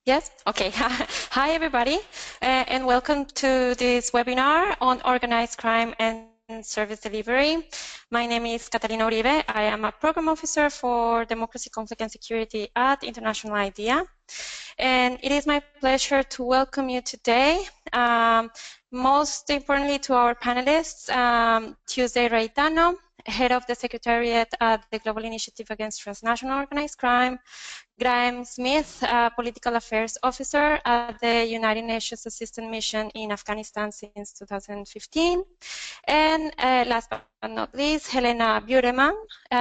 Yes? Okay. Hi, everybody, and welcome to this webinar on organized crime and service delivery. My name is Catalina Uribe. I am a program officer for democracy, conflict, and security at International IDEA. And it is my pleasure to welcome you today. Most importantly, to our panelists, Tuesday Reitano, head of the Secretariat at the Global Initiative Against Transnational Organized Crime, Graeme Smith, Political Affairs Officer at the United Nations Assistance Mission in Afghanistan since 2015. And last but not least, Helena Bjuremalm,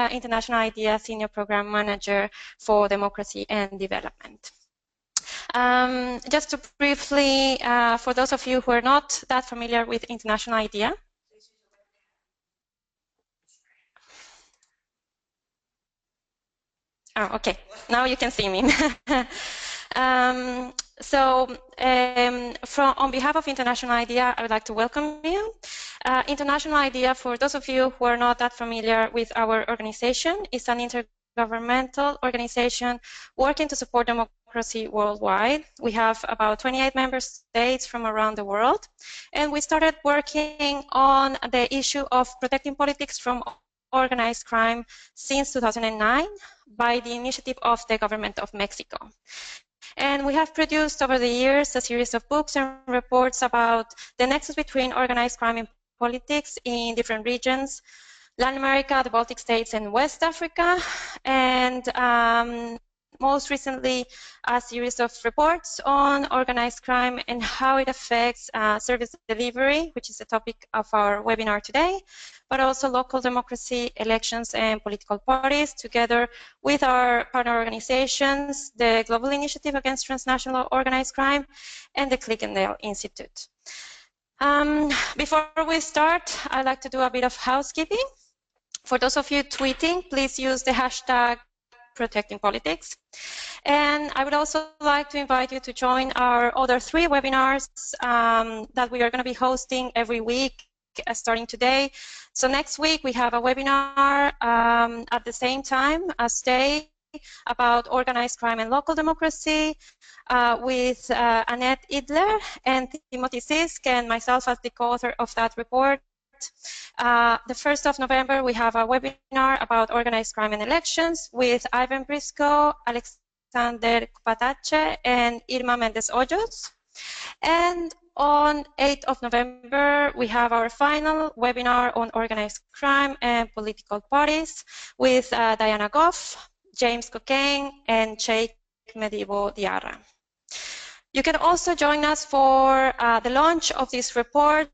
International IDEA Senior Program Manager for Democracy and Development. Just to briefly, for those of you who are not that familiar with International IDEA, oh, okay, now you can see me. On behalf of International IDEA, I would like to welcome you. International IDEA, for those of you who are not that familiar with our organization, is an intergovernmental organization working to support democracy worldwide. We have about 28 member states from around the world, and we started working on the issue of protecting politics from organized crime since 2009 by the initiative of the government of Mexico. And we have produced over the years a series of books and reports about the nexus between organized crime and politics in different regions, Latin America, the Baltic states, and West Africa. And most recently, a series of reports on organized crime and how it affects service delivery, which is the topic of our webinar today, but also local democracy, elections, and political parties, together with our partner organizations, the Global Initiative Against Transnational Organized Crime and the Clickendale Institute. Before we start, I'd like to do a bit of housekeeping. For those of you tweeting, please use the hashtag Protecting Politics. And I would also like to invite you to join our other 3 webinars that we are going to be hosting every week starting today. So next week we have a webinar at the same time as today about organized crime and local democracy with Annette Idler and Timothy Sisk and myself as the co-author of that report. The 1st of November, we have a webinar about organized crime and elections with Ivan Briscoe, Alexander Kupatache, and Irma Mendez Hoyos. And on 8th of November, we have our final webinar on organized crime and political parties with Diana Goff, James Cocaine, and Sheikh Medivo Diarra. You can also join us for the launch of this report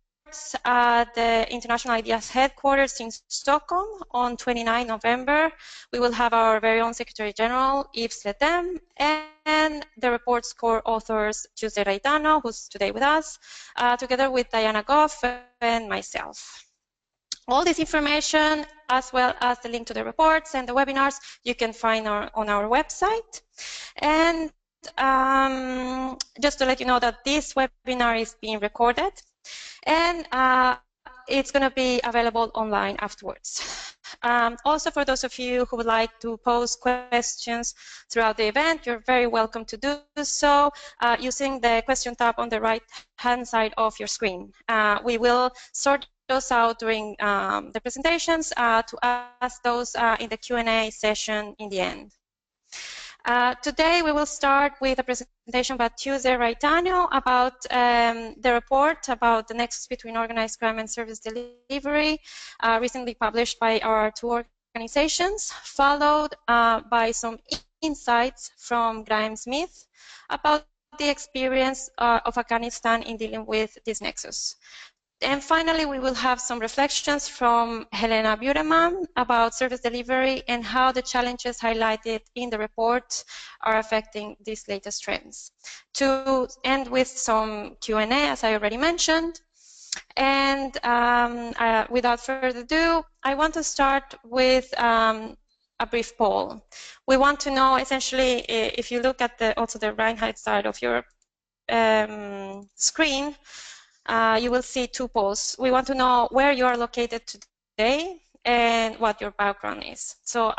at the International IDEA's headquarters in Stockholm on 29 November. We will have our very own Secretary General, Yves Letem, and the report's core authors, Tuesday Reitano, who's today with us, together with Diana Goff and myself. All this information, as well as the link to the reports and the webinars, you can find on our website. And just to let you know that this webinar is being recorded, and it's going to be available online afterwards. Also, for those of you who would like to pose questions throughout the event, you're very welcome to do so using the question tab on the right-hand side of your screen. We will sort those out during the presentations to ask those in the Q&A session in the end. Today we will start with a presentation by Tuesday Reitano about the report about the nexus between organized crime and service delivery, recently published by our 2 organizations, followed by some insights from Graeme Smith about the experience of Afghanistan in dealing with this nexus. And finally, we will have some reflections from Helena Bjuremalm about service delivery and how the challenges highlighted in the report are affecting these latest trends. To end with some Q&A, as I already mentioned. And without further ado, I want to start with a brief poll. We want to know, essentially, if you look at also the right-hand side of your screen, you will see 2 polls. We want to know where you are located today and what your background is. So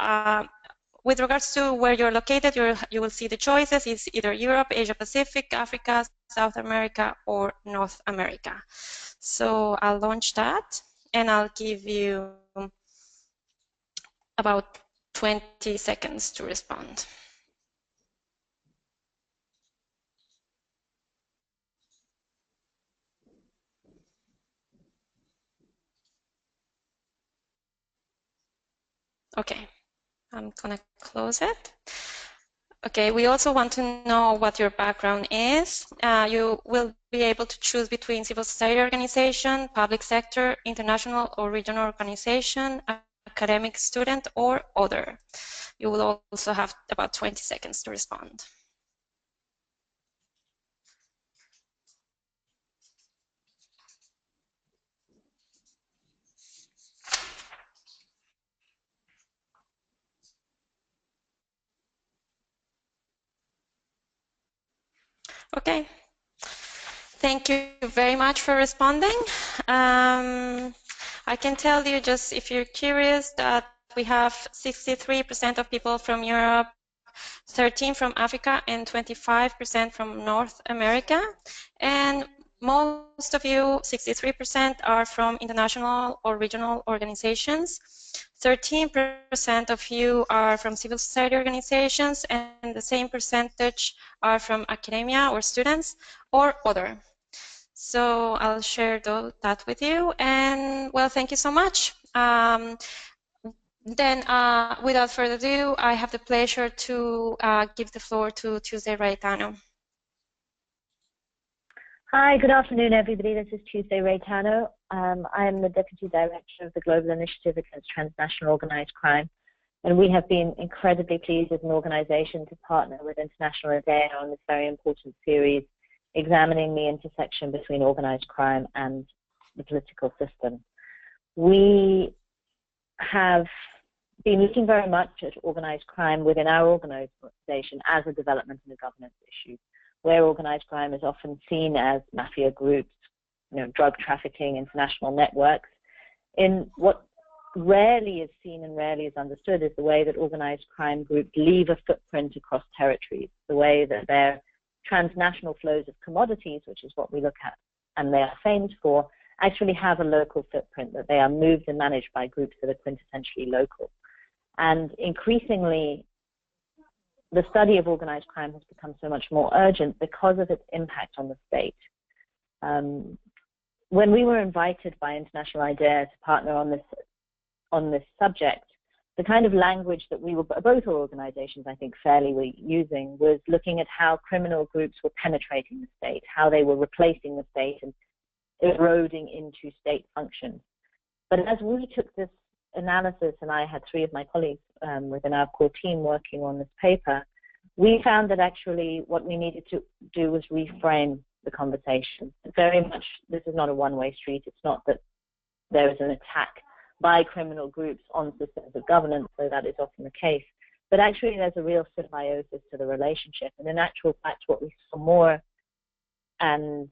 with regards to where you're located, you will see the choices. It's either Europe, Asia Pacific, Africa, South America, or North America. So I'll launch that, and I'll give you about 20 seconds to respond. Okay, I'm gonna close it. Okay, we also want to know what your background is. You will be able to choose between civil society organization, public sector, international or regional organization, academic, student, or other. You will also have about 20 seconds to respond. Okay. Thank you very much for responding. I can tell you, just if you're curious, that we have 63% of people from Europe, 13% from Africa, and 25% from North America. And most of you, 63%, are from international or regional organizations. 13% of you are from civil society organizations, and the same percentage are from academia or students or other. So I'll share that with you, and well, thank you so much. Then, without further ado, I have the pleasure to give the floor to Tuesday Reitano. Hi, good afternoon, everybody. This is Tuesday Reitano. I am the Deputy Director of the Global Initiative Against Transnational Organized Crime, and we have been incredibly pleased as an organization to partner with International IDEA on this very important series examining the intersection between organized crime and the political system. We have been looking very much at organized crime within our organization as a development and a governance issue, where organized crime is often seen as mafia groups, drug trafficking, international networks. In what rarely is seen and rarely is understood is the way that organized crime groups leave a footprint across territories, the way that their transnational flows of commodities, which is what we look at and they are famed for, actually have a local footprint, that they are moved and managed by groups that are quintessentially local. And increasingly, the study of organized crime has become so much more urgent because of its impact on the state. When we were invited by International IDEA to partner on this subject, the kind of language that we were, both organizations, I think, fairly were using was looking at how criminal groups were penetrating the state, how they were replacing the state and eroding into state functions. But as we took this analysis, and I had 3 of my colleagues within our core team working on this paper, we found that actually what we needed to do was reframe the conversation. Very much, this is not a one-way street. It's not that there is an attack by criminal groups on systems of governance, though that is often the case. But actually, there's a real symbiosis to the relationship. And in actual fact, what we saw more, and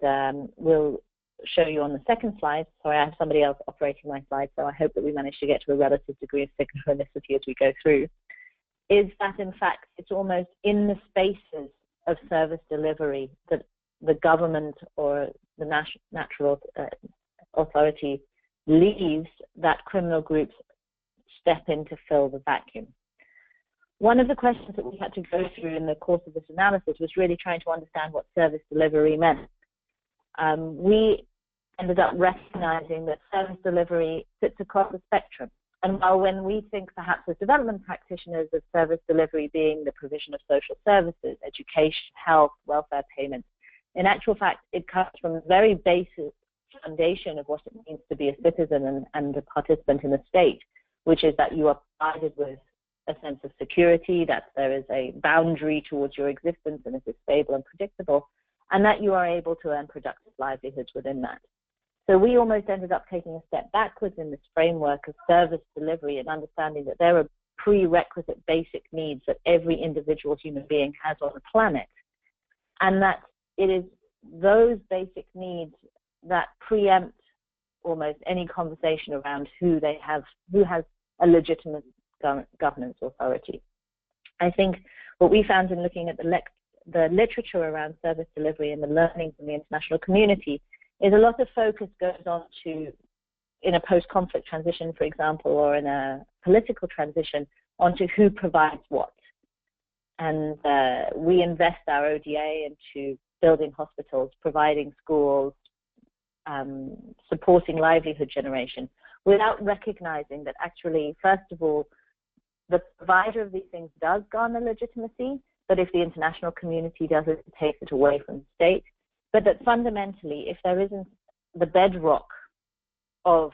we'll show you on the second slide. Sorry, I have somebody else operating my slide, so I hope that we manage to get to a relative degree of synchronicity as we go through, is that in fact, it's almost in the spaces of service delivery that the government or the natural authority leaves that criminal groups step in to fill the vacuum. One of the questions that we had to go through in the course of this analysis was really trying to understand what service delivery meant. We ended up recognizing that service delivery sits across the spectrum. And while when we think perhaps as development practitioners of service delivery being the provision of social services, education, health, welfare payments, in actual fact, it comes from the very basic foundation of what it means to be a citizen and a participant in the state, which is that you are provided with a sense of security, that there is a boundary towards your existence and it is stable and predictable, and that you are able to earn productive livelihoods within that. So we almost ended up taking a step backwards in this framework of service delivery and understanding that there are prerequisite basic needs that every individual human being has on the planet, and that it is those basic needs that preempt almost any conversation around who has a legitimate governance authority. I think what we found in looking at the literature around service delivery and the learnings in the international community is a lot of focus goes on to, in a post-conflict transition, for example, or in a political transition, onto who provides what. And we invest our ODA into building hospitals, providing schools, supporting livelihood generation, without recognizing that actually, first of all, the provider of these things does garner legitimacy, but if the international community does it, it takes it away from the state. But that fundamentally, if there isn't the bedrock of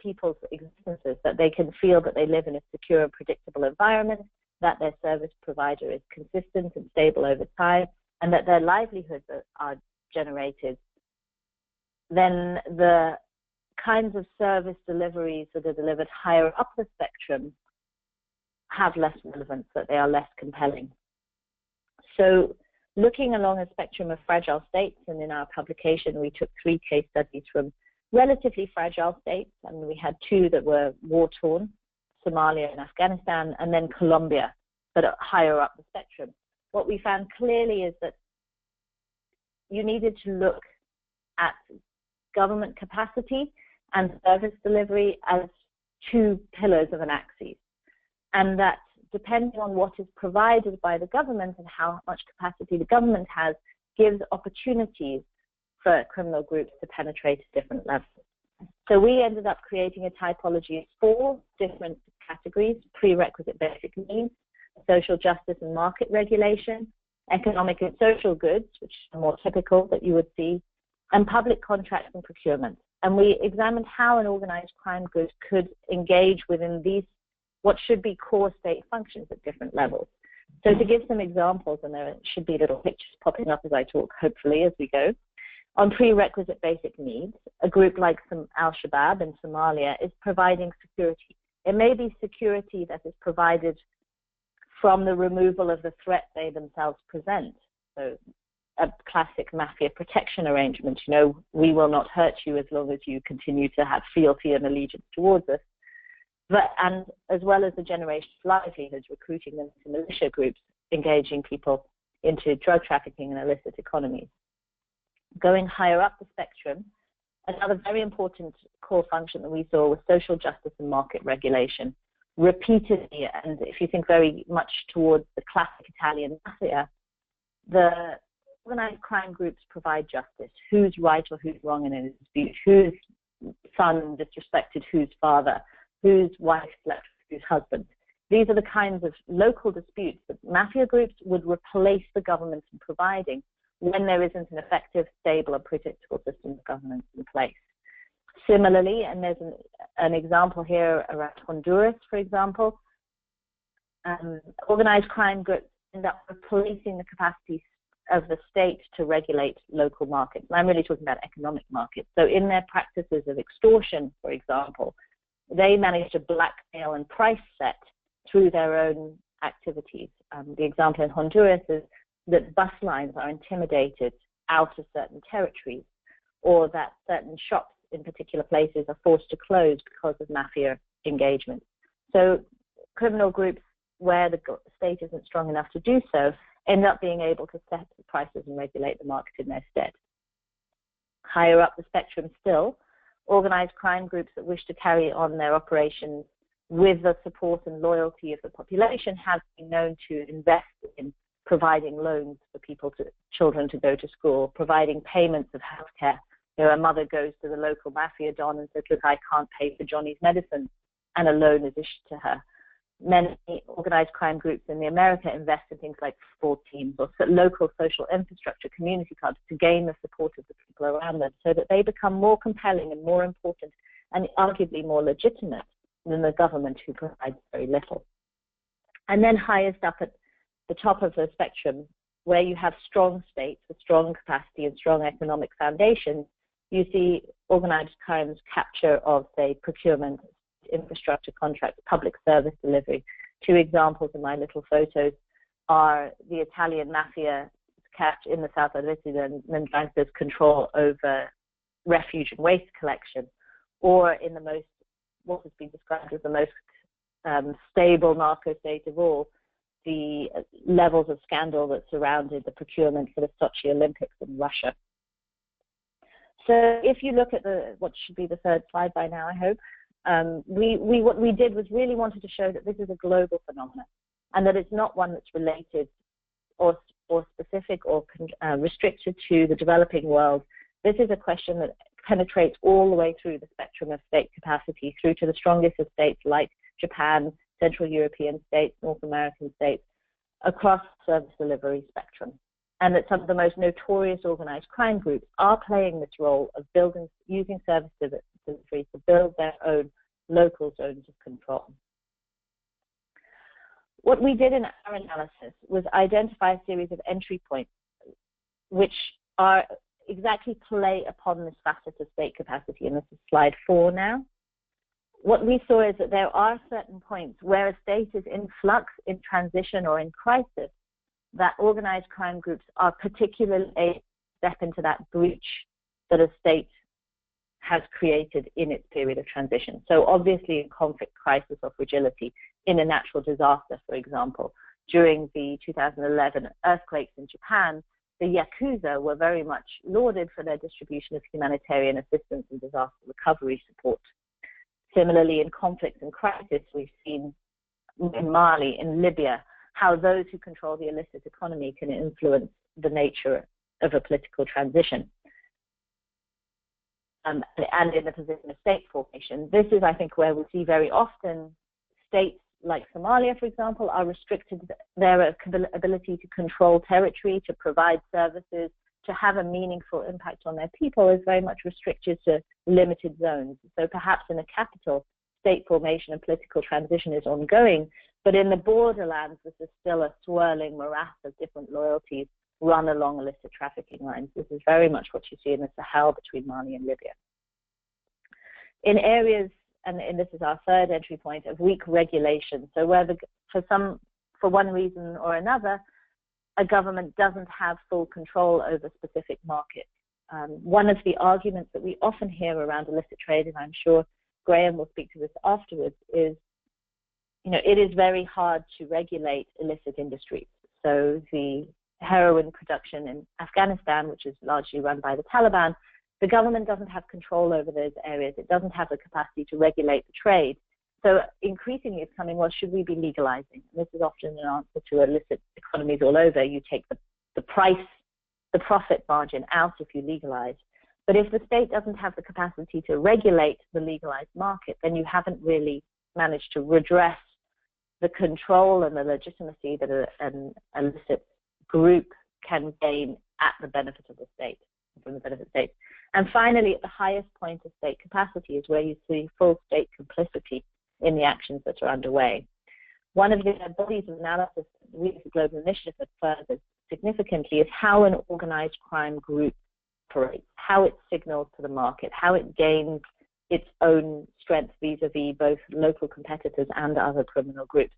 people's existences, that they can feel that they live in a secure and predictable environment, that their service provider is consistent and stable over time, and that their livelihoods are generated, then the kinds of service deliveries that are delivered higher up the spectrum have less relevance, that they are less compelling. So looking along a spectrum of fragile states, and in our publication we took 3 case studies from relatively fragile states, and we had 2 that were war-torn, Somalia and Afghanistan, and then Colombia, but higher up the spectrum. What we found clearly is that you needed to look at government capacity and service delivery as 2 pillars of an axis, and that depending on what is provided by the government and how much capacity the government has, gives opportunities for criminal groups to penetrate at different levels. So we ended up creating a typology of 4 different categories: prerequisite basic needs, social justice and market regulation, economic and social goods, which are more typical that you would see, and public contracts and procurement. And we examined how an organized crime group could engage within these, what should be core state functions at different levels. So to give some examples, and there should be little pictures popping up as I talk, hopefully, as we go. On prerequisite basic needs, a group like Al-Shabaab in Somalia is providing security. It may be security that is provided from the removal of the threat they themselves present. So a classic mafia protection arrangement, you know, we will not hurt you as long as you continue to have fealty and allegiance towards us. And as well as the generation of livelihoods, recruiting them to militia groups, engaging people into drug trafficking and illicit economies. Going higher up the spectrum, another very important core function that we saw was social justice and market regulation. Repeatedly, and if you think very much towards the classic Italian mafia, the organized crime groups provide justice. Who's right or who's wrong in a dispute? Whose son disrespected whose father? Whose wife slept with whose husband? These are the kinds of local disputes that mafia groups would replace the government in providing when there isn't an effective, stable, and predictable system of governance in place. Similarly, and there's an example here around Honduras, for example, organized crime groups end up replacing the capacity of the state to regulate local markets. And I'm really talking about economic markets. So in their practices of extortion, for example, they manage to blackmail and price set through their own activities. The example in Honduras is that bus lines are intimidated out of certain territories, or that certain shops in particular places are forced to close because of mafia engagement. So criminal groups, where the state isn't strong enough to do so, end up being able to set the prices and regulate the market in their stead. Higher up the spectrum still, organized crime groups that wish to carry on their operations with the support and loyalty of the population have been known to invest in providing loans for children to go to school, providing payments of healthcare. You know, a mother goes to the local mafia don and says, look, I can't pay for Johnny's medicine, and a loan is issued to her. Many organized crime groups in America invest in things like sport teams or local social infrastructure, community clubs, to gain the support of the people around them so that they become more compelling and more important and arguably more legitimate than the government, who provides very little. And then highest up at the top of the spectrum, where you have strong states with strong capacity and strong economic foundations, you see organized crime's capture of, say, procurement, infrastructure contracts, public service delivery. 2 examples in my little photos are the Italian mafia in the south of Italy and Mandrago's control over refuge and waste collection, or in what has been described as the most stable narco state of all, the levels of scandal that surrounded the procurement for the Sochi Olympics in Russia. So if you look at what should be the third slide by now, I hope, what we did was really wanted to show that this is a global phenomenon and that it's not one that's related or specific or restricted to the developing world. This is a question that penetrates all the way through the spectrum of state capacity, through to the strongest of states like Japan, Central European states, North American states, across the service delivery spectrum. And that some of the most notorious organized crime groups are playing this role of using service delivery to build their own local zones of control. What we did in our analysis was identify a series of entry points which are exactly play upon this facet of state capacity, and this is slide 4 now. What we saw is that there are certain points where a state is in flux, in transition, or in crisis, that organized crime groups are particularly able to step into that breach that a state has created in its period of transition. So obviously in conflict, crisis, or fragility, in a natural disaster, for example, during the 2011 earthquakes in Japan, the Yakuza were very much lauded for their distribution of humanitarian assistance and disaster recovery support. Similarly, in conflicts and crisis, we've seen in Mali, in Libya, how those who control the illicit economy can influence the nature of a political transition. And in the position of state formation. This is, I think, where we see very often states like Somalia, for example, are restricted. Their ability to control territory, to provide services, to have a meaningful impact on their people is very much restricted to limited zones. So perhaps in a capital, state formation and political transition is ongoing, but in the borderlands, this is still a swirling morass of different loyalties run along illicit trafficking lines. This is very much what you see in the Sahel between Mali and Libya. In areas, and this is our third entry point, of weak regulation, so where for one reason or another, a government doesn't have full control over specific markets. One of the arguments that we often hear around illicit trade, and I'm sure Graeme will speak to this afterwards, is, it is very hard to regulate illicit industries. So the heroin production in Afghanistan, which is largely run by the Taliban, the government doesn't have control over those areas. It doesn't have the capacity to regulate the trade. So increasingly it's coming, well, should we be legalizing? And this is often an answer to illicit economies all over. You take the profit margin out if you legalize. But if the state doesn't have the capacity to regulate the legalized market, then you haven't really managed to redress the control and the legitimacy that an illicit group can gain at the benefit of the state, from the benefit of the state. And finally, at the highest point of state capacity is where you see full state complicity in the actions that are underway. One of the bodies of analysis that we as a global initiative have furthered significantly is how an organized crime group operates, how it signals to the market, how it gains its own strength vis-a-vis both local competitors and other criminal groups.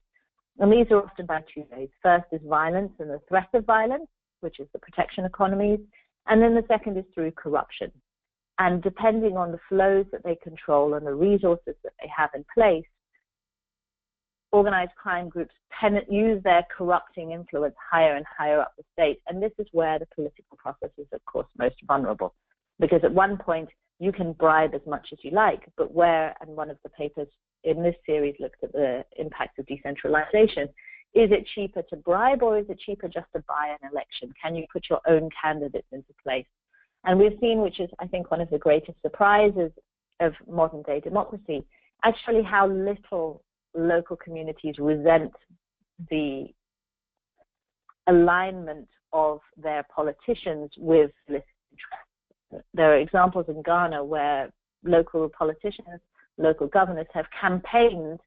And these are often by two ways. First is violence and the threat of violence, which is the protection economies. And then the second is through corruption. And depending on the flows that they control and the resources that they have in place, organized crime groups use their corrupting influence higher and higher up the state. And this is where the political process is, of course, most vulnerable. Because at one point, you can bribe as much as you like, but and one of the papers in this series looked at the impact of decentralization. Is it cheaper to bribe, or is it cheaper just to buy an election? Can you put your own candidates into place? And we've seen, which is, I think, one of the greatest surprises of modern day democracy, actually how little local communities resent the alignment of their politicians with illicit interests. There are examples in Ghana where local politicians, local governors have campaigned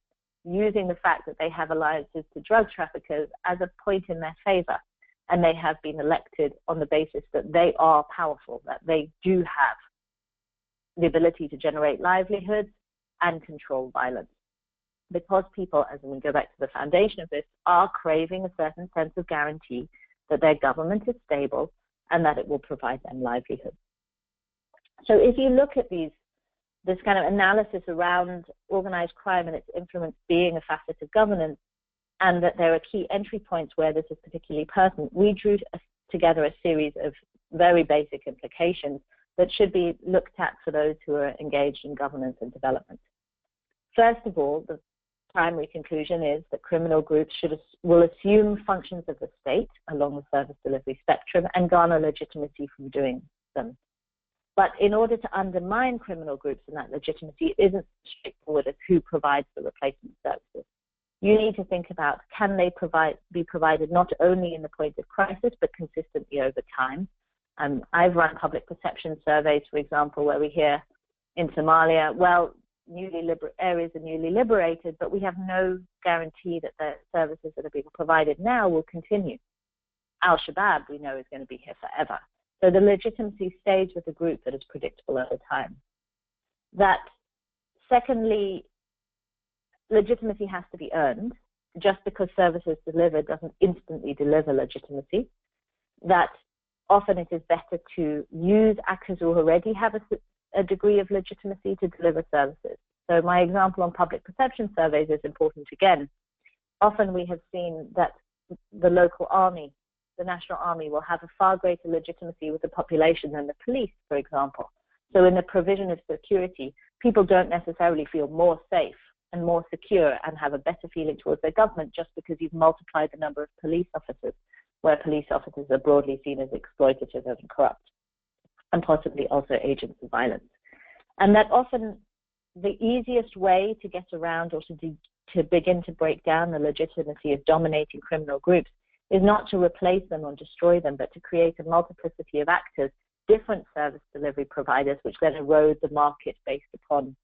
using the fact that they have alliances to drug traffickers as a point in their favor. And they have been elected on the basis that they are powerful, that they do have the ability to generate livelihoods and control violence. Because people, as we go back to the foundation of this, are craving a certain sense of guarantee that their government is stable and that it will provide them livelihood. So if you look at this kind of analysis around organized crime and its influence being a facet of governance, and that there are key entry points where this is particularly pertinent, we drew together a series of very basic implications that should be looked at for those who are engaged in governance and development. First of all, the primary conclusion is that criminal groups will assume functions of the state along the service delivery spectrum and garner legitimacy from doing them. But in order to undermine criminal groups and that legitimacy, it isn't straightforward as who provides the replacement services. You need to think about, can they be provided not only in the point of crisis, but consistently over time? I've run public perception surveys, for example, where we hear in Somalia, well, areas are newly liberated, but we have no guarantee that the services that are being provided now will continue. Al-Shabaab, we know, is going to be here forever. So the legitimacy stays with a group that is predictable over time. That, secondly, legitimacy has to be earned. Just because services delivered doesn't instantly deliver legitimacy. That often it is better to use actors who already have a degree of legitimacy to deliver services. So my example on public perception surveys is important again. Often we have seen that the local army, the national army, will have a far greater legitimacy with the population than the police, for example. So in the provision of security, people don't necessarily feel more safe and more secure and have a better feeling towards their government just because you've multiplied the number of police officers, where police officers are broadly seen as exploitative and corrupt, and possibly also agents of violence. And that often the easiest way to get around or to begin to break down the legitimacy of dominating criminal groups is not to replace them or destroy them, but to create a multiplicity of actors, different service delivery providers, which then erode the market based upon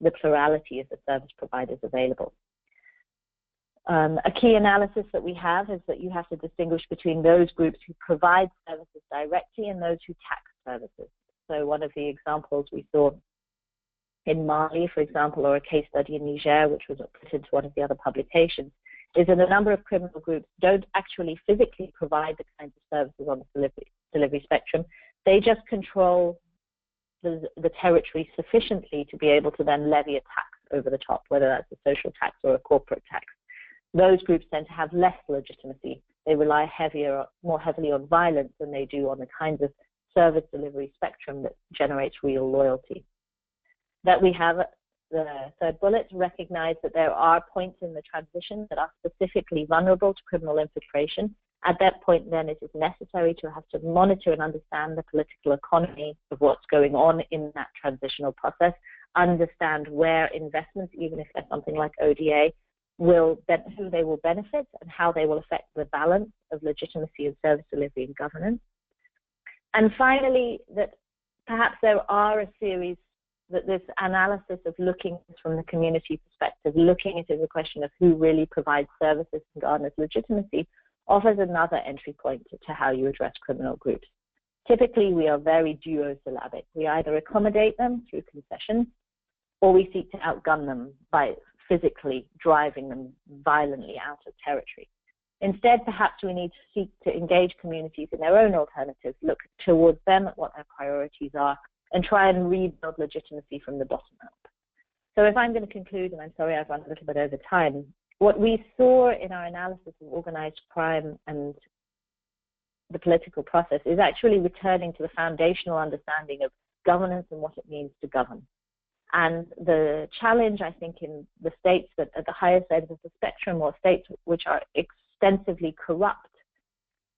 the plurality of the service providers available. A key analysis that we have is that you have to distinguish between those groups who provide services directly and those who tax services. So one of the examples we saw in Mali, for example, or a case study in Niger, which was put into one of the other publications, is that a number of criminal groups don't actually physically provide the kinds of services on the delivery spectrum. They just control the territory sufficiently to be able to then levy a tax over the top, whether that's a social tax or a corporate tax. Those groups tend to have less legitimacy. They rely more heavily on violence than they do on the kinds of service delivery spectrum that generates real loyalty. That we have, the third bullet, recognize that there are points in the transition that are specifically vulnerable to criminal infiltration. At that point, then, it is necessary to have to monitor and understand the political economy of what's going on in that transitional process, understand where investments, even if there's something like ODA, who they will benefit and how they will affect the balance of legitimacy of service delivery and governance. And finally, that perhaps there are a series that this analysis of looking from the community perspective, looking at it as a question of who really provides services and garners legitimacy, offers another entry point to how you address criminal groups. Typically, we are very duosyllabic. We either accommodate them through concessions, or we seek to outgun them by physically driving them violently out of territory. Instead, perhaps we need to seek to engage communities in their own alternatives, look towards them at what their priorities are, and try and rebuild legitimacy from the bottom up. So if I'm going to conclude, and I'm sorry I've run a little bit over time, what we saw in our analysis of organized crime and the political process is actually returning to the foundational understanding of governance and what it means to govern. And the challenge, I think, in the states that at the highest end of the spectrum, or states which are extensively corrupt,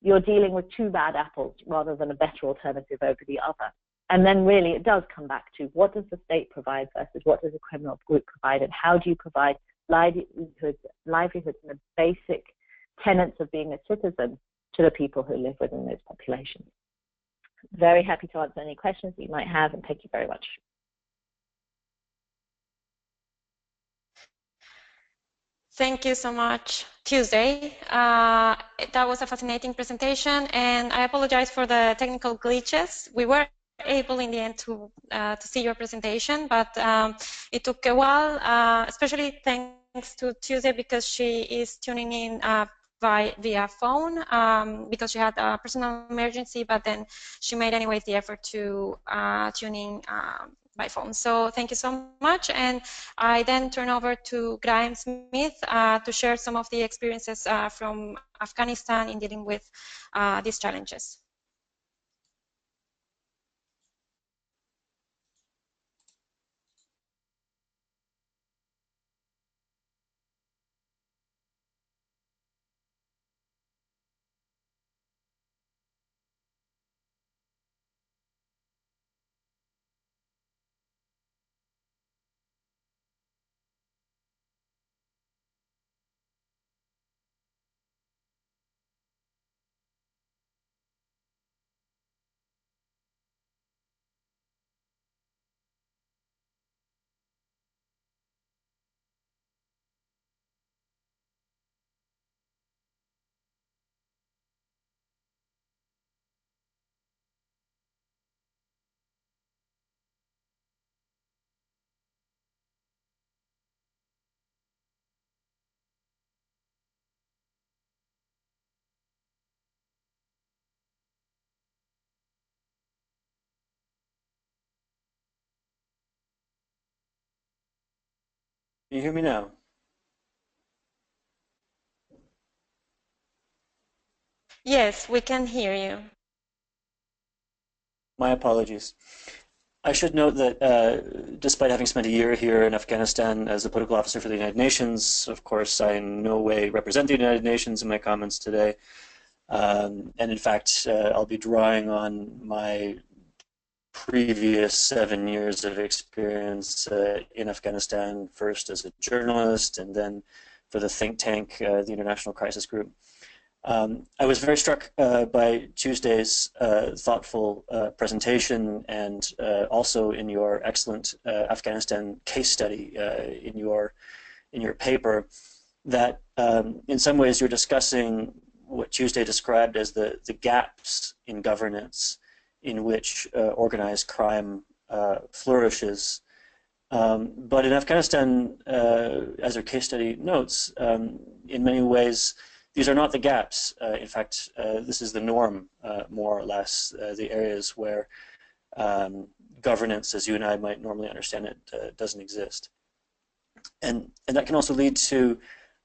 you're dealing with two bad apples rather than a better alternative over the other. And then really it does come back to what does the state provide versus what does a criminal group provide, and how do you provide livelihoods and the basic tenets of being a citizen to the people who live within those populations. Very happy to answer any questions that you might have, and thank you very much. Thank you so much, Tuesday. That was a fascinating presentation, and I apologize for the technical glitches. We were able in the end to see your presentation, but it took a while, especially thanks to Tuesday, because she is tuning in via phone because she had a personal emergency, but then she made anyways the effort to tune in by phone. So thank you so much. And I then turn over to Graeme Smith to share some of the experiences from Afghanistan in dealing with these challenges. Can you hear me now? Yes, we can hear you. My apologies. I should note that despite having spent a year here in Afghanistan as a political officer for the United Nations, of course, I in no way represent the United Nations in my comments today. And in fact, I'll be drawing on my previous 7 years of experience in Afghanistan, first as a journalist and then for the think tank, the International Crisis Group. I was very struck by Tuesday's thoughtful presentation and also in your excellent Afghanistan case study in your paper that in some ways you're discussing what Tuesday described as the gaps in governance in which organized crime flourishes. But in Afghanistan, as our case study notes, in many ways, these are not the gaps. In fact, this is the norm, more or less, the areas where governance, as you and I might normally understand it, doesn't exist. And that can also lead to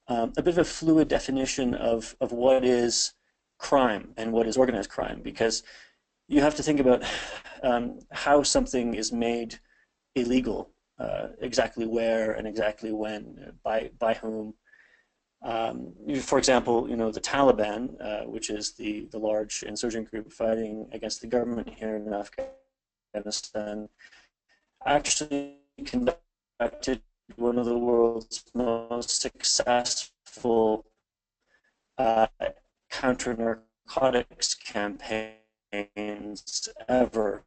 a bit of a fluid definition of what is crime and what is organized crime, because you have to think about how something is made illegal, exactly where and exactly when, by whom. For example, the Taliban, which is the large insurgent group fighting against the government here in Afghanistan, actually conducted one of the world's most successful counter-narcotics campaigns ever.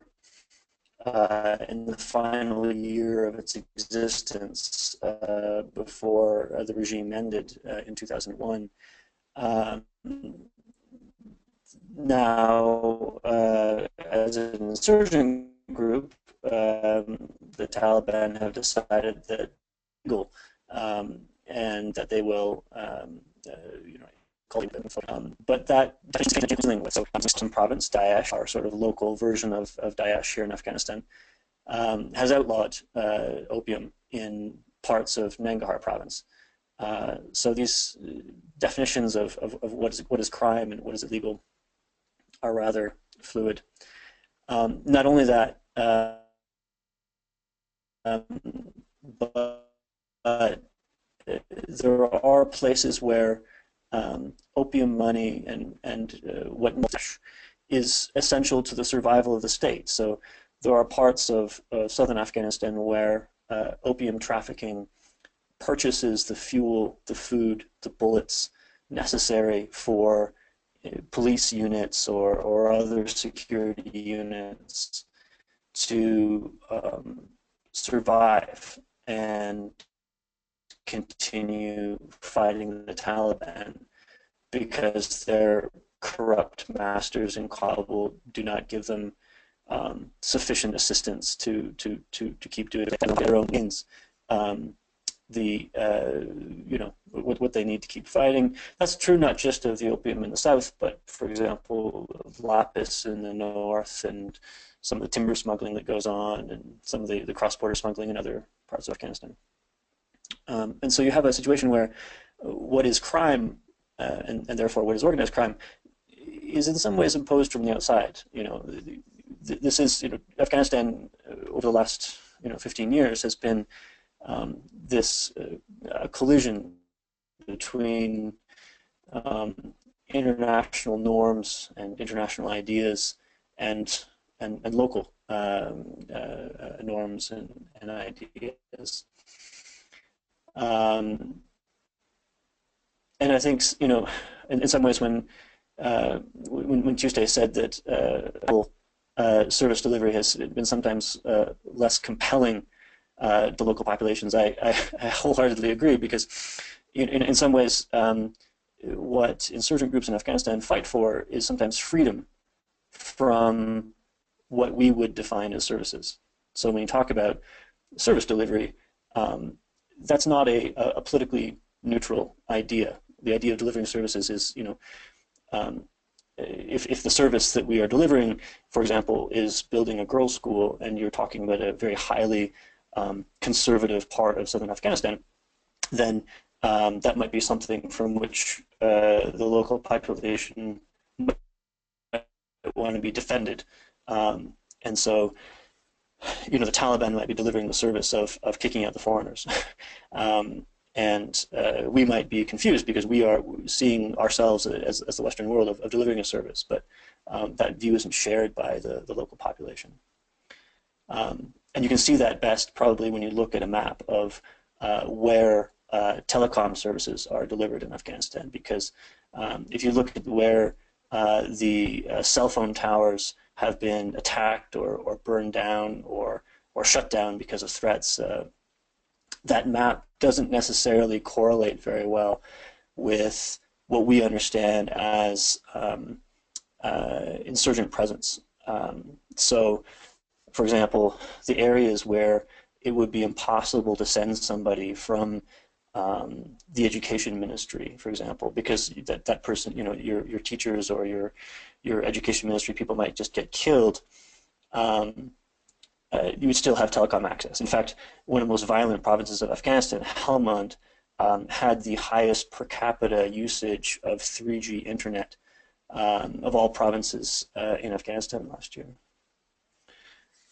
In the final year of its existence before the regime ended in 2001. Now, as an insurgent group, the Taliban have decided that legal and that they will, but that dealing with some province, Daesh, our sort of local version of Daesh here in Afghanistan, has outlawed opium in parts of Nangarhar province. So these definitions of what is crime and what is illegal are rather fluid. Not only that, but there are places where opium money and what is essential to the survival of the state. So there are parts of southern Afghanistan where opium trafficking purchases the fuel, the food, the bullets necessary for police units or other security units to survive and continue fighting the Taliban, because their corrupt masters in Kabul do not give them sufficient assistance to keep doing their own means. the what they need to keep fighting. That's true not just of the opium in the south, but for example, of lapis in the north, and some of the timber smuggling that goes on, and some of the cross-border smuggling in other parts of Afghanistan. And so you have a situation where what is crime, and therefore what is organized crime, is in some ways imposed from the outside. This is Afghanistan over the last 15 years has been this collision between international norms and international ideas and local norms and ideas. And I think in some ways when Tuesday said that service delivery has been sometimes less compelling to local populations, I wholeheartedly agree, because in some ways what insurgent groups in Afghanistan fight for is sometimes freedom from what we would define as services. So when you talk about service delivery, that's not a politically neutral idea. The idea of delivering services is, if the service that we are delivering, for example, is building a girls' school, and you're talking about a very highly conservative part of southern Afghanistan, then that might be something from which the local population might want to be defended. And so, the Taliban might be delivering the service of kicking out the foreigners. And we might be confused because we are seeing ourselves as the Western world of delivering a service, but that view isn't shared by the local population. And you can see that best probably when you look at a map of where telecom services are delivered in Afghanistan, because if you look at where the cell phone towers have been attacked or burned down or shut down because of threats, that map doesn't necessarily correlate very well with what we understand as insurgent presence. So, for example, the areas where it would be impossible to send somebody from the education ministry, for example, because that person, your teachers or your education ministry people might just get killed. You would still have telecom access. In fact, one of the most violent provinces of Afghanistan, Helmand, had the highest per capita usage of 3G internet of all provinces in Afghanistan last year.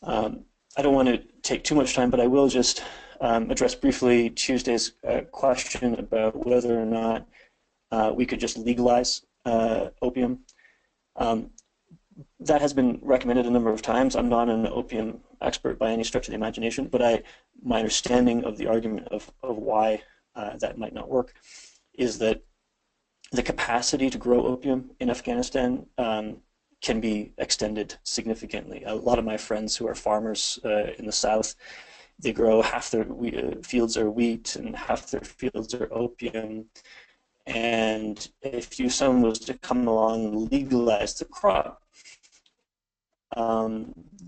I don't want to take too much time, but I will just address briefly Tuesday's question about whether or not we could just legalize opium. That has been recommended a number of times. I'm not an opium expert by any stretch of the imagination, but my understanding of the argument of why that might not work is that the capacity to grow opium in Afghanistan can be extended significantly. A lot of my friends who are farmers in the south, they grow half their fields are wheat and half their fields are opium. And if someone was to come along and legalize the crop,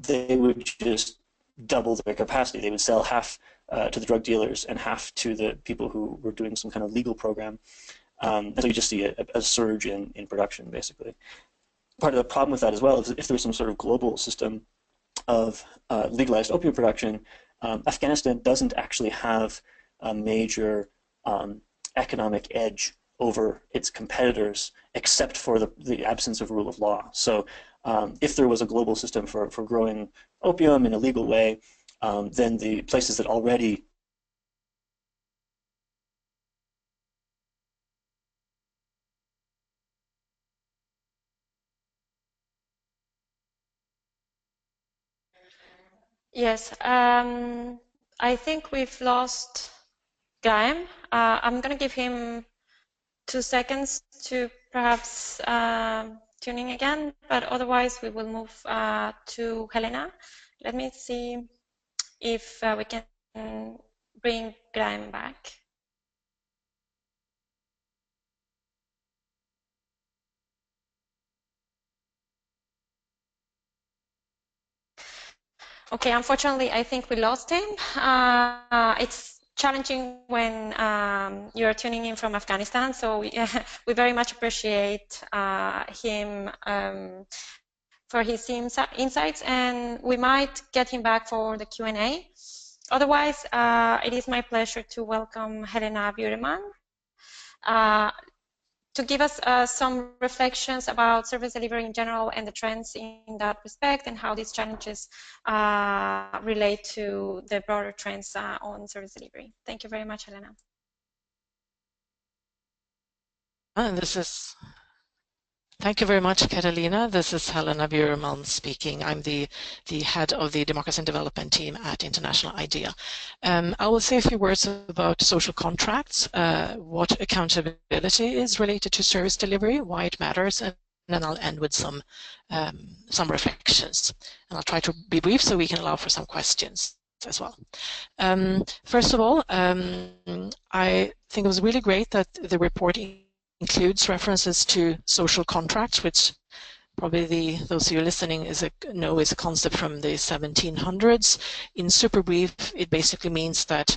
they would just double their capacity. They would sell half to the drug dealers and half to the people who were doing some kind of legal program. And so you just see a surge in production, basically. Part of the problem with that as well is if there was some sort of global system of legalized opium production, Afghanistan doesn't actually have a major economic edge over its competitors, except for the absence of rule of law. So if there was a global system for growing opium in a legal way, then the places that already Yes, I think we've lost Graeme. I'm going to give him 2 seconds to perhaps tuning again, but otherwise we will move to Helena. Let me see if we can bring Graeme back. Okay, unfortunately, I think we lost him. It's challenging when you're tuning in from Afghanistan, so we very much appreciate him for his insights, and we might get him back for the Q&A. Otherwise, it is my pleasure to welcome Helena Bjuremalm to give us some reflections about service delivery in general and the trends in that respect, and how these challenges relate to the broader trends on service delivery. Thank you very much, Helena. Thank you very much, Catalina. This is Helena Bjuremalm speaking. I'm the head of the Democracy and Development team at International IDEA. I will say a few words about social contracts, what accountability is related to service delivery, why it matters, and then I'll end with some reflections. And I'll try to be brief so we can allow for some questions as well. First of all, I think it was really great that the report includes references to social contracts, which probably those of you listening know is a concept from the 1700s. In super brief, it basically means that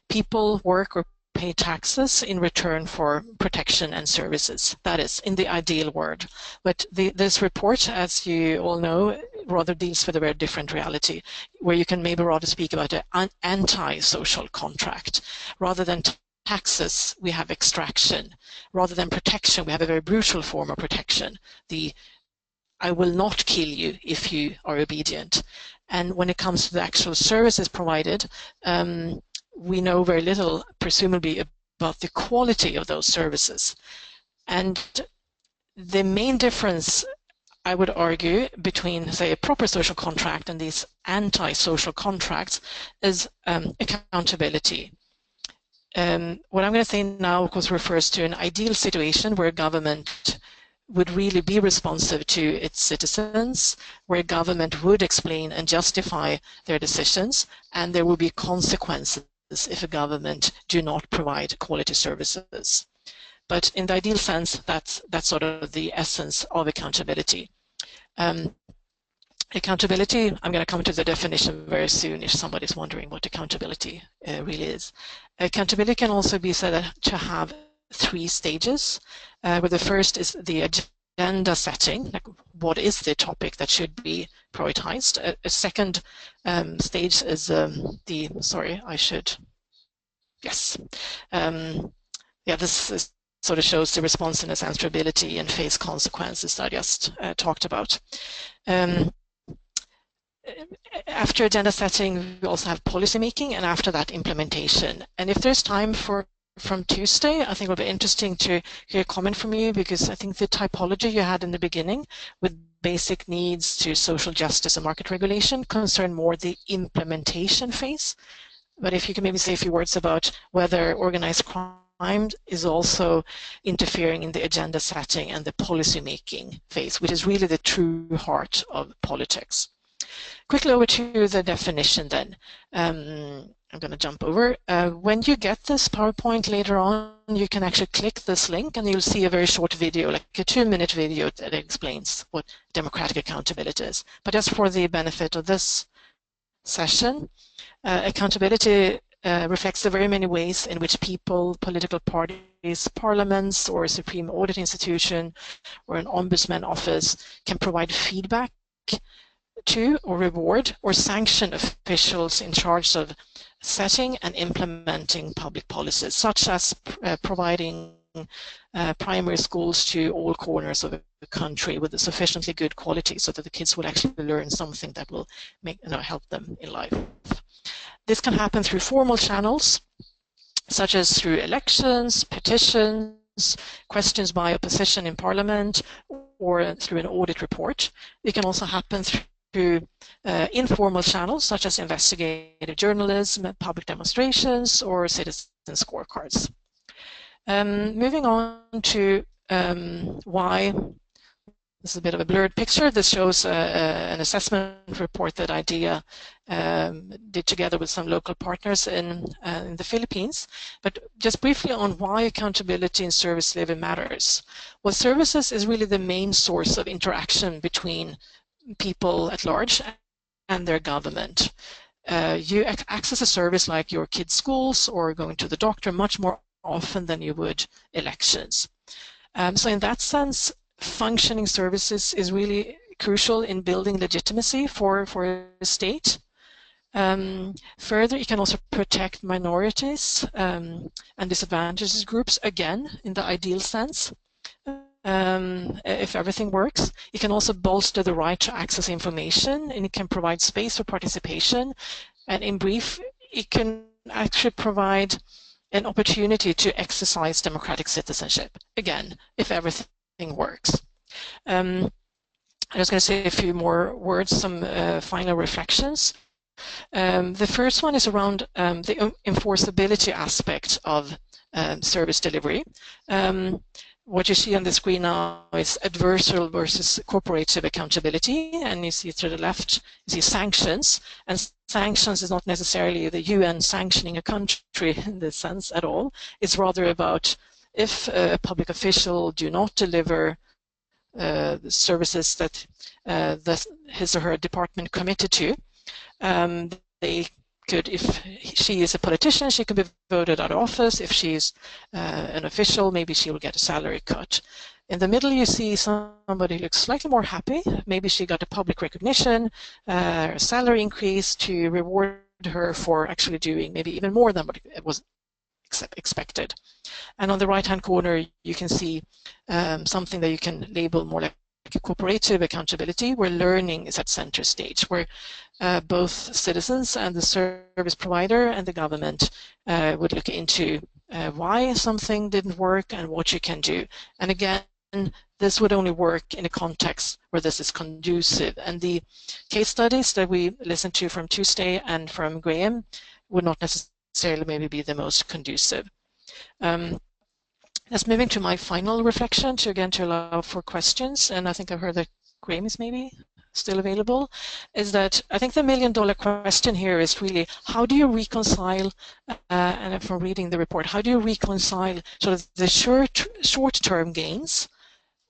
people work or pay taxes in return for protection and services. That is, in the ideal world. But this report, as you all know, rather deals with a very different reality, where you can maybe rather speak about an anti-social contract. Rather than taxes, we have extraction. Rather than protection, we have a very brutal form of protection. I will not kill you if you are obedient. And when it comes to the actual services provided, we know very little, presumably, about the quality of those services. And the main difference, I would argue, between, say, a proper social contract and these anti-social contracts is accountability. What I'm going to say now, of course, refers to an ideal situation where government would really be responsive to its citizens, where government would explain and justify their decisions, and there will be consequences if a government do not provide quality services. But in the ideal sense, that's sort of the essence of accountability. Accountability, I'm going to come to the definition very soon if somebody's wondering what accountability really is. Accountability can also be said to have 3 stages, where the first is the agenda setting, like what is the topic that should be prioritized. A second stage is this sort of shows the responsiveness, answerability, and face consequences I just talked about. After agenda setting, we also have policy making, and after that, implementation. And if there's time from Tuesday, I think it'll be interesting to hear a comment from you, because I think the typology you had in the beginning with basic needs to social justice and market regulation concern more the implementation phase. But if you can maybe say a few words about whether organized crime is also interfering in the agenda setting and the policy making phase, which is really the true heart of politics. Quickly over to the definition then. I'm going to jump over. When you get this PowerPoint later on, you can actually click this link and you'll see a very short video, like a 2-minute video that explains what democratic accountability is. But just for the benefit of this session, accountability reflects the very many ways in which people, political parties, parliaments, or a supreme audit institution, or an ombudsman office can provide feedback to, or reward, or sanction officials in charge of setting and implementing public policies, such as providing primary schools to all corners of the country with a sufficiently good quality so that the kids will actually learn something that will help them in life. This can happen through formal channels, such as through elections, petitions, questions by opposition in parliament, or through an audit report. It can also happen through informal channels, such as investigative journalism, public demonstrations, or citizen scorecards. Moving on to why, this is a bit of a blurred picture. This shows an assessment report that IDEA did together with some local partners in the Philippines. But just briefly on why accountability in service delivery matters. Well, services is really the main source of interaction between people at large and their government. you access a service like your kids' schools or going to the doctor much more often than you would elections. So in that sense, functioning services is really crucial in building legitimacy for a state. Further, it can also protect minorities and disadvantaged groups, again, in the ideal sense. If everything works, it can also bolster the right to access information, and it can provide space for participation. And in brief, it can actually provide an opportunity to exercise democratic citizenship, again, if everything works. I'm just going to say a few more words, some final reflections. The first one is around the enforceability aspect of service delivery. What you see on the screen now is adversarial versus cooperative accountability, and you see to the left, you see sanctions, and sanctions is not necessarily the UN sanctioning a country in this sense at all. It's rather about if a public official do not deliver the services that his or her department committed to, they could, if she is a politician, she can be voted out of office. If she's an official, maybe she will get a salary cut. In the middle, you see somebody who looks slightly more happy. Maybe she got a public recognition, a salary increase to reward her for actually doing maybe even more than what it was expected. And on the right-hand corner, you can see something that you can label more like a cooperative accountability, where learning is at center stage, where both citizens and the service provider and the government would look into why something didn't work and what you can do. And again, this would only work in a context where this is conducive. And the case studies that we listened to from Tuesday and from Graeme would not necessarily maybe be the most conducive. Let's move into my final reflection to allow for questions, and I think I heard that Graeme is maybe still available, is that I think the million-dollar question here is really how do you reconcile, and from reading the report, how do you reconcile sort of the short-term gains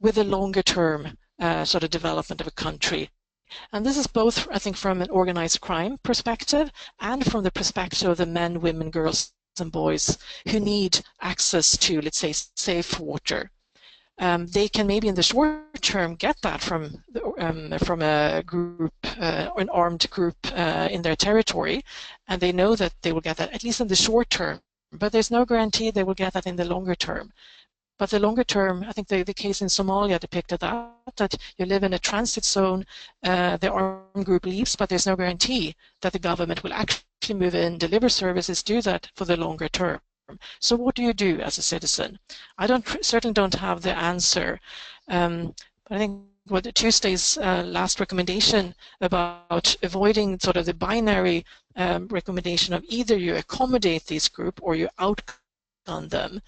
with the longer-term sort of development of a country? And this is both, I think, from an organized crime perspective and from the perspective of the men, women, girls, and boys who need access to, let's say, safe water. They can maybe in the short term get that from a group, an armed group in their territory, and they know that they will get that at least in the short term, but there's no guarantee they will get that in the longer term. But the longer term, I think the case in Somalia depicted that you live in a transit zone, the armed group leaves, but there's no guarantee that the government will actually move in, deliver services, do that for the longer term. So what do you do as a citizen? I certainly don't have the answer. But I think what Tuesday's last recommendation about avoiding sort of the binary recommendation of either you accommodate this group or you outgun them,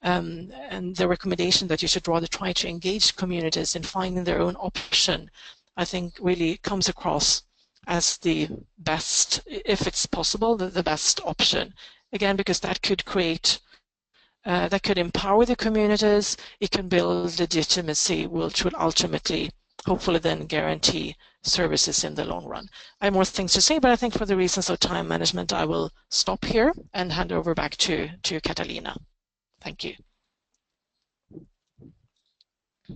and the recommendation that you should rather try to engage communities in finding their own option, I think really comes across as the best, if it's possible, the best option. Again, because that could create, that could empower the communities, it can build legitimacy, which will ultimately, hopefully then guarantee services in the long run. I have more things to say, but I think for the reasons of time management, I will stop here and hand over back to Catalina. Thank you.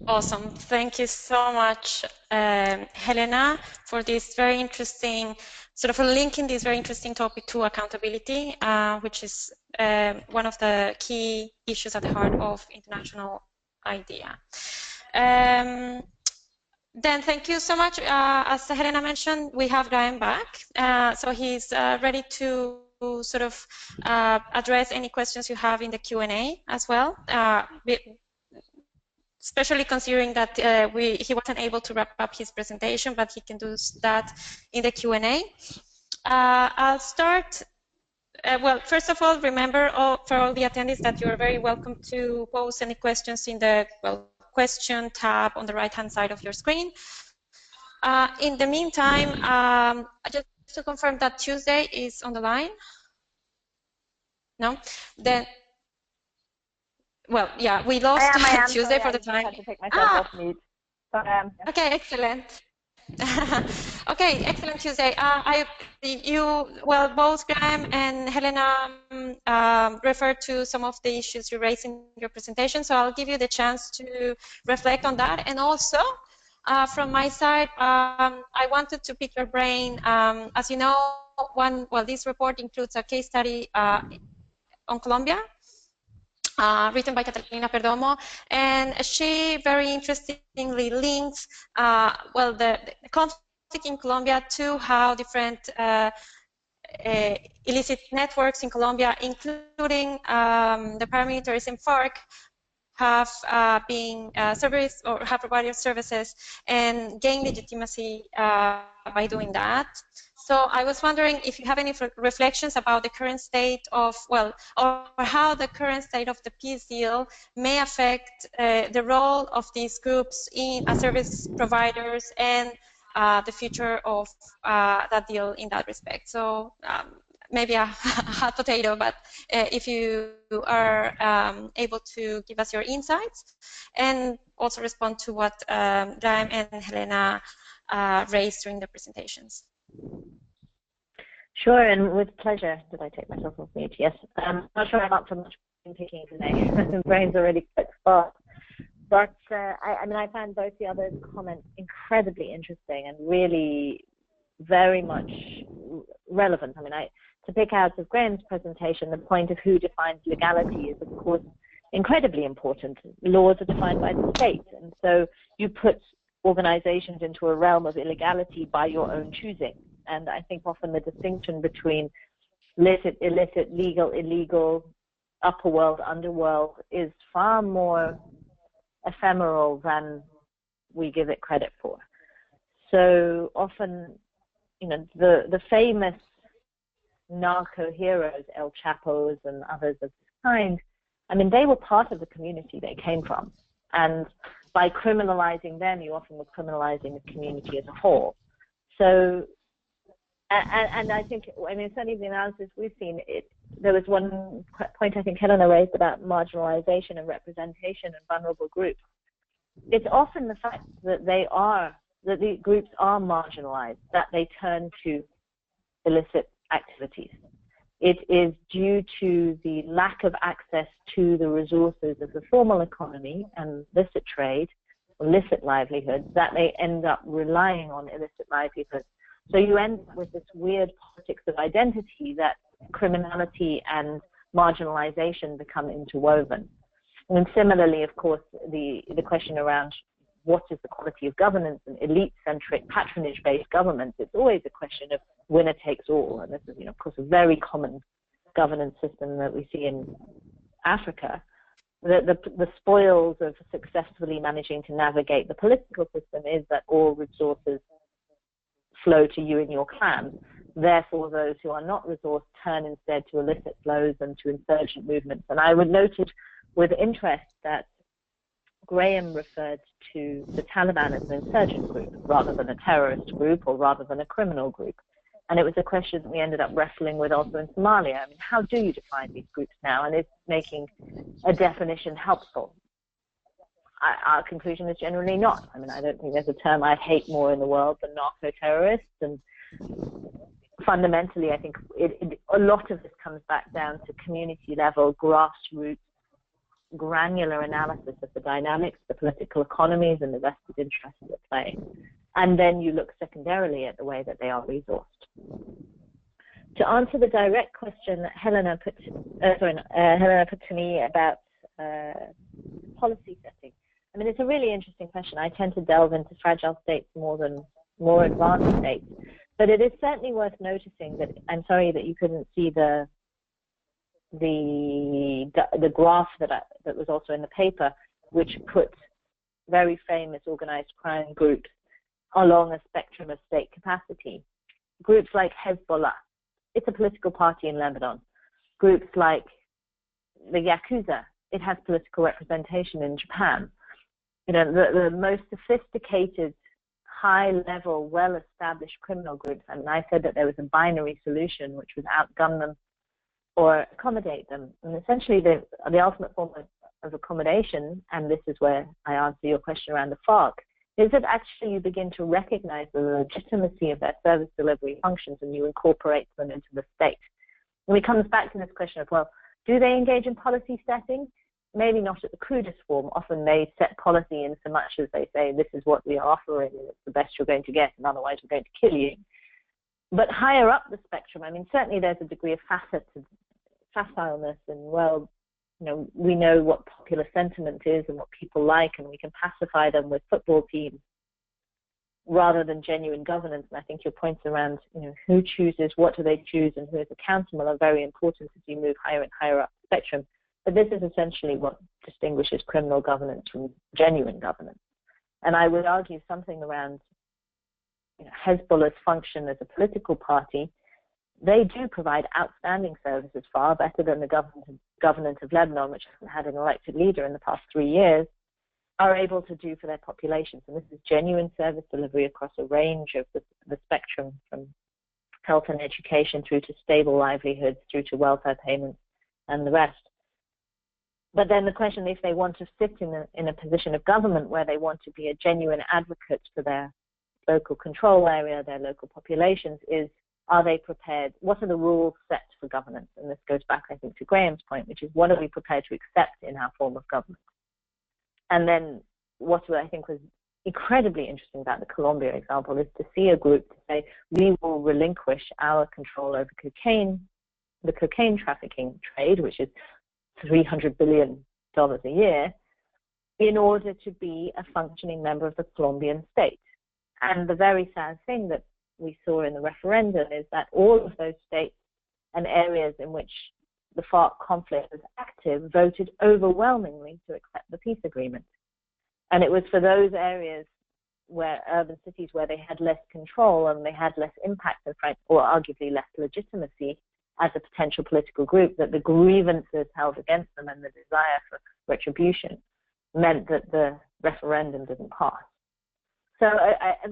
Awesome. Thank you so much, Helena, for this very interesting, sort of linking this very interesting topic to accountability, which is one of the key issues at the heart of international idea. Then thank you so much. As Helena mentioned, we have Graeme back. So he's ready to sort of address any questions you have in the Q&A as well. Especially considering that he wasn't able to wrap up his presentation, but he can do that in the Q&A. I'll start. Well, first of all, remember for all the attendees that you're very welcome to pose any questions in the question tab on the right-hand side of your screen. In the meantime, just to confirm that Tuesday is on the line. No? Then. Well, yeah, we lost I am. Tuesday Sorry, for the time. I had to take myself off mute. But, okay, excellent. Okay, excellent Tuesday. Well, both Graeme and Helena referred to some of the issues you raised in your presentation, so I'll give you the chance to reflect on that. And also, from my side, I wanted to pick your brain. As you know, this report includes a case study on Colombia, written by Catalina Perdomo, and she very interestingly links the conflict in Colombia to how different illicit networks in Colombia, including the paramilitarism FARC, have been serviced or have provided services and gained legitimacy by doing that. So I was wondering if you have any reflections about the current state of, or how the current state of the peace deal may affect the role of these groups as service providers and the future of that deal in that respect. So maybe a hot potato, but if you are able to give us your insights and also respond to what Graeme and Helena raised during the presentations. Sure, and with pleasure. Did I take myself off mute? Yes. I'm not sure I'm up for much picking today. The brain's already quite sparse. But I found both the other comments incredibly interesting and really very much relevant. To pick out of Graeme's presentation, the point of who defines legality is, of course, incredibly important. Laws are defined by the state, and so you put organizations into a realm of illegality by your own choosing. And I think often the distinction between licit, illicit, legal, illegal, upper world, underworld is far more ephemeral than we give it credit for. So often, the famous narco heroes, El Chapos and others of this kind, they were part of the community they came from. And by criminalizing them, you often were criminalizing the community as a whole. So, and I think, certainly the analysis we've seen, there was one point I think Helena raised about marginalization and representation and vulnerable groups. It's often the fact that the groups are marginalized that they turn to illicit activities. It is due to the lack of access to the resources of the formal economy and illicit trade, illicit livelihoods, that they end up relying on illicit livelihoods. So you end up with this weird politics of identity that criminality and marginalization become interwoven. And similarly, of course, the question around what is the quality of governance and elite-centric, patronage-based governments, it's always a question of winner takes all. And this is, of course, a very common governance system that we see in Africa. The spoils of successfully managing to navigate the political system is that all resources flow to you and your clan. Therefore, those who are not resourced turn instead to illicit flows and to insurgent movements. And I would noted with interest that Graeme referred to the Taliban as an insurgent group rather than a terrorist group or rather than a criminal group. And it was a question that we ended up wrestling with also in Somalia. How do you define these groups now? And is making a definition helpful? Our conclusion is generally not. I don't think there's a term I hate more in the world than narco-terrorists. And fundamentally, I think a lot of this comes back down to community-level, grassroots, granular analysis of the dynamics, the political economies, and the vested interests at play. And then you look secondarily at the way that they are resourced. To answer the direct question that Helena put to me about policy setting, it's a really interesting question. I tend to delve into fragile states more than more advanced states, but it is certainly worth noticing that, I'm sorry that you couldn't see the graph that was also in the paper, which put very famous organized crime groups along a spectrum of state capacity. Groups like Hezbollah, it's a political party in Lebanon. Groups like the Yakuza, it has political representation in Japan. The most sophisticated, high-level, well-established criminal groups, I said that there was a binary solution, which was outgun them or accommodate them. And essentially, the ultimate form of accommodation, and this is where I answer your question around the FARC, is that actually you begin to recognize the legitimacy of their service delivery functions and you incorporate them into the state. And it comes back to this question of, well, do they engage in policy setting? Maybe not at the crudest form. Often they set policy in so much as they say, this is what we are offering and it's the best you're going to get, and otherwise we're going to kill you. But higher up the spectrum, I mean, certainly there's a degree of facileness and, well, you know, we know what popular sentiment is and what people like, and we can pacify them with football teams rather than genuine governance. And I think your points around, you know, who chooses, what do they choose, and who is accountable are very important as you move higher and higher up the spectrum. But this is essentially what distinguishes criminal governance from genuine governance. And I would argue something around, you know, Hezbollah's function as a political party. They do provide outstanding services, far better than the government of Lebanon, which hasn't had an elected leader in the past 3 years, are able to do for their populations. And this is genuine service delivery across a range of the spectrum, from health and education through to stable livelihoods, through to welfare payments and the rest. But then the question, if they want to sit in a position of government where they want to be a genuine advocate for their local control area, their local populations, is, are they prepared? What are the rules set for governance? And this goes back, I think, to Graeme's point, which is, what are we prepared to accept in our form of government? And then what I think was incredibly interesting about the Colombia example is to see a group to say, we will relinquish our control over cocaine, the cocaine trafficking trade, which is $300 billion a year, in order to be a functioning member of the Colombian state. And the very sad thing that we saw in the referendum is that all of those states and areas in which the FARC conflict was active voted overwhelmingly to accept the peace agreement. And it was for those areas where urban cities where they had less control and they had less impact and, or arguably less legitimacy as a potential political group, that the grievances held against them and the desire for retribution meant that the referendum didn't pass. So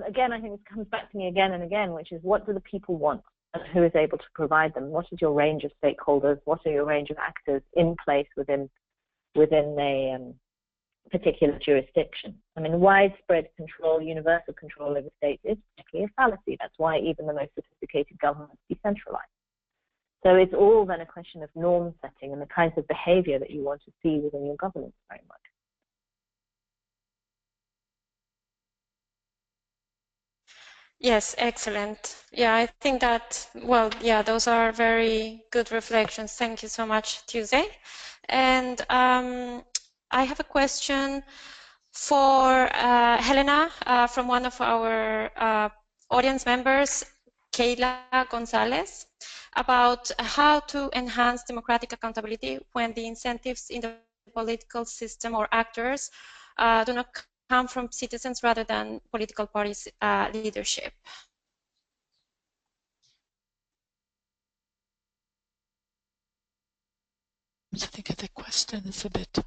again, I think this comes back to me again and again, which is, what do the people want and who is able to provide them? What is your range of stakeholders? What are your range of actors in place within a particular jurisdiction? I mean, widespread control, universal control over states is particularly a fallacy. That's why even the most sophisticated governments decentralize. So it's all then a question of norm setting and the kinds of behavior that you want to see within your governance framework. Yes, excellent. Yeah, I think that, well, yeah, those are very good reflections. Thank you so much, Tuesday. And I have a question for Helena from one of our audience members, Kayla Gonzalez, about how to enhance democratic accountability when the incentives in the political system or actors do not come from citizens rather than political parties' leadership. I think the question is a bit...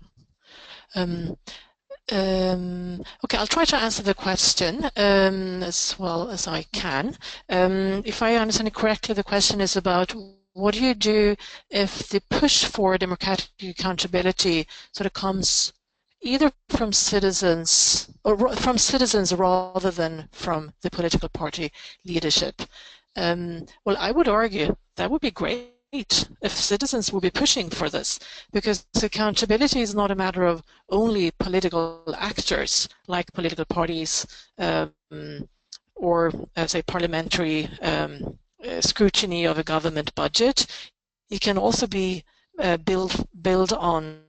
okay, I'll try to answer the question as well as I can. If I understand it correctly, the question is about, what do you do if the push for democratic accountability sort of comes either from citizens rather than from the political party leadership? Well, I would argue that would be great if citizens will be pushing for this, because accountability is not a matter of only political actors like political parties or, say, parliamentary scrutiny of a government budget. It can also be build on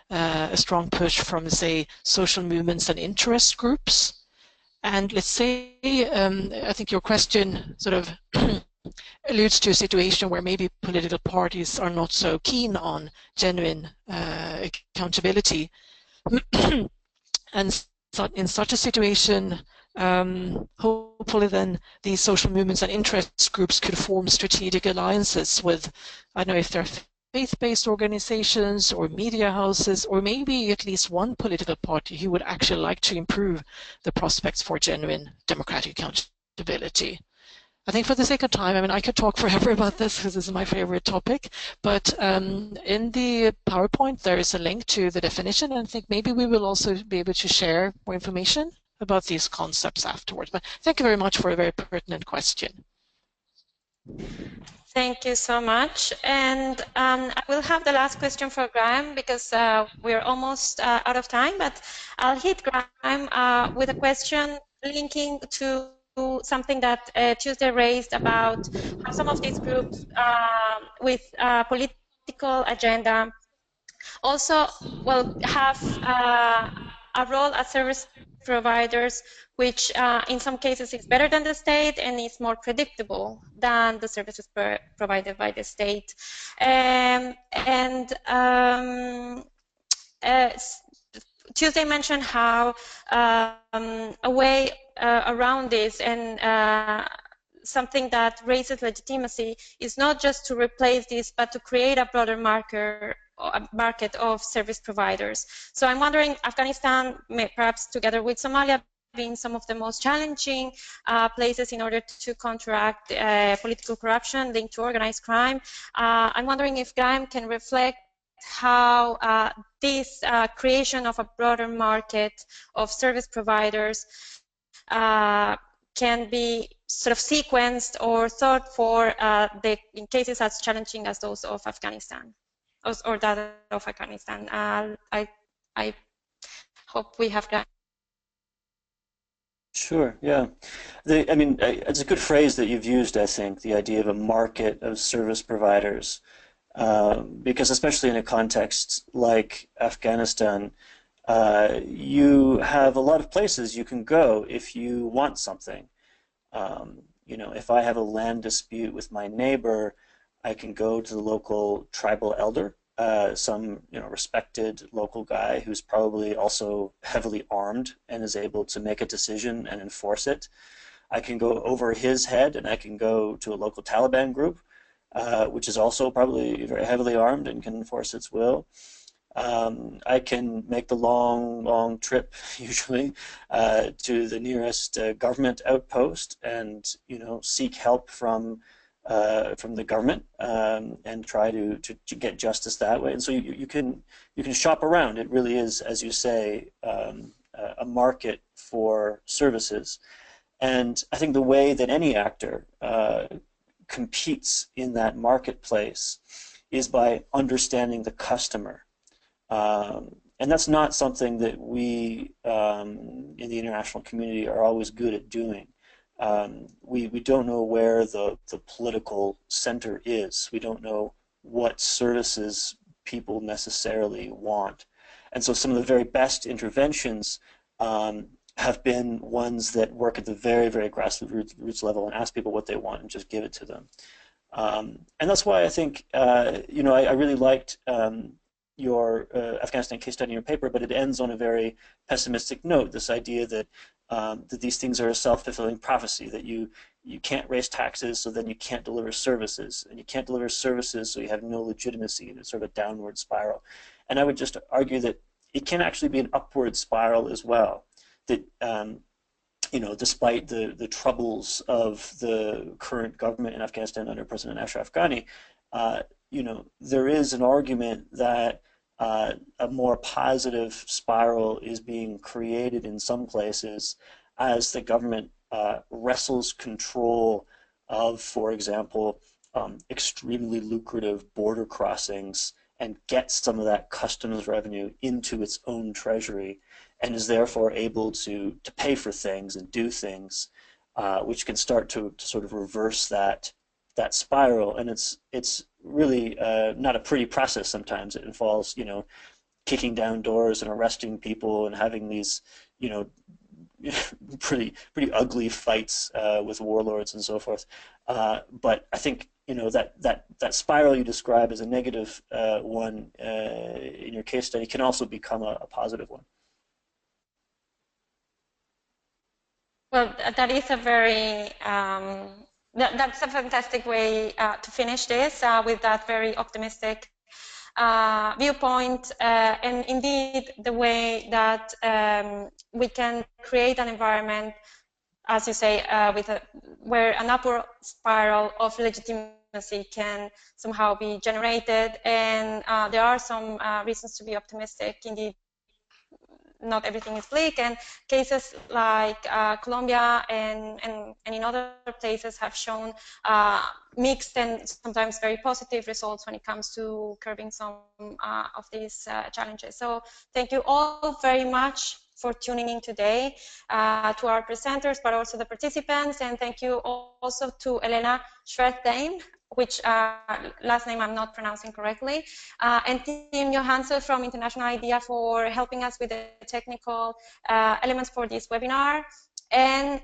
a strong push from, say, social movements and interest groups. And let's say, I think your question sort of alludes to a situation where maybe political parties are not so keen on genuine accountability. And so in such a situation, hopefully then these social movements and interest groups could form strategic alliances with, I don't know if they're faith-based organizations or media houses, or maybe at least one political party who would actually like to improve the prospects for genuine democratic accountability. I think for the sake of time, I mean, I could talk forever about this because this is my favorite topic, but in the PowerPoint, there is a link to the definition, and I think maybe we will also be able to share more information about these concepts afterwards. But thank you very much for a very pertinent question. Thank you so much. And I will have the last question for Graeme because we're almost out of time, but I'll hit Graeme with a question linking to something that Tuesday raised about how some of these groups with political agenda also have a role as service providers, which in some cases is better than the state and is more predictable than the services provided by the state. Tuesday mentioned how a way around this and something that raises legitimacy is not just to replace this, but to create a broader market of service providers. So I'm wondering, Afghanistan, perhaps together with Somalia, being some of the most challenging places in order to counteract political corruption linked to organized crime. I'm wondering if Graeme can reflect how this creation of a broader market of service providers can be sort of sequenced or thought for in cases as challenging as those of Afghanistan, or that of Afghanistan. I hope we have that. Sure, yeah. I mean, it's a good phrase that you've used, I think, the idea of a market of service providers. Because especially in a context like Afghanistan, you have a lot of places you can go if you want something. You know, if I have a land dispute with my neighbor, I can go to the local tribal elder, some respected local guy who's probably also heavily armed and is able to make a decision and enforce it. I can go over his head and I can go to a local Taliban group, which is also probably very heavily armed and can enforce its will. I can make the long trip, usually, to the nearest government outpost and seek help from the government and try to get justice that way. And so you can shop around. It really is, as you say, a market for services. And I think the way that any actor competes in that marketplace is by understanding the customer. And that's not something that we in the international community are always good at doing. We don't know where the political center is. We don't know what services people necessarily want. And so some of the very best interventions have been ones that work at the very, very grassroots level and ask people what they want and just give it to them. And that's why I think, I really liked your Afghanistan case study in your paper, but it ends on a very pessimistic note, this idea that that these things are a self-fulfilling prophecy, that you can't raise taxes, so then you can't deliver services, and you can't deliver services, so you have no legitimacy, and it's sort of a downward spiral. And I would just argue that it can actually be an upward spiral as well, that despite the troubles of the current government in Afghanistan under President Ashraf Ghani, there is an argument that a more positive spiral is being created in some places as the government wrestles control of, for example, extremely lucrative border crossings and gets some of that customs revenue into its own treasury and is therefore able to pay for things and do things which can start to sort of reverse that spiral. And it's really not a pretty process sometimes. It involves, kicking down doors and arresting people and having these, pretty ugly fights with warlords and so forth. But I think, that spiral you describe as a negative one in your case study can also become a positive one. Well, that is a very that's a fantastic way to finish this with that very optimistic viewpoint, and indeed the way that we can create an environment, as you say, where an upward spiral of legitimacy can somehow be generated, and there are some reasons to be optimistic. Indeed, not everything is bleak, and cases like Colombia and in other places have shown mixed and sometimes very positive results when it comes to curbing some of these challenges. So thank you all very much for tuning in today, to our presenters, but also the participants, and thank you also to Helena Schwertheim, which last name I'm not pronouncing correctly, and Tim Johansson from International IDEA for helping us with the technical elements for this webinar. And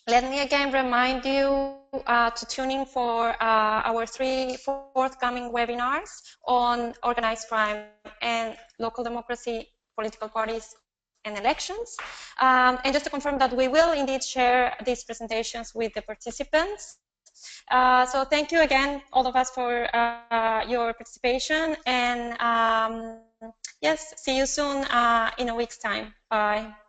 let me again remind you to tune in for our 3 forthcoming webinars on organized crime and local democracy, political parties, and elections. And just to confirm that we will indeed share these presentations with the participants. So thank you again, all of us, for your participation. And yes, see you soon in a week's time. Bye.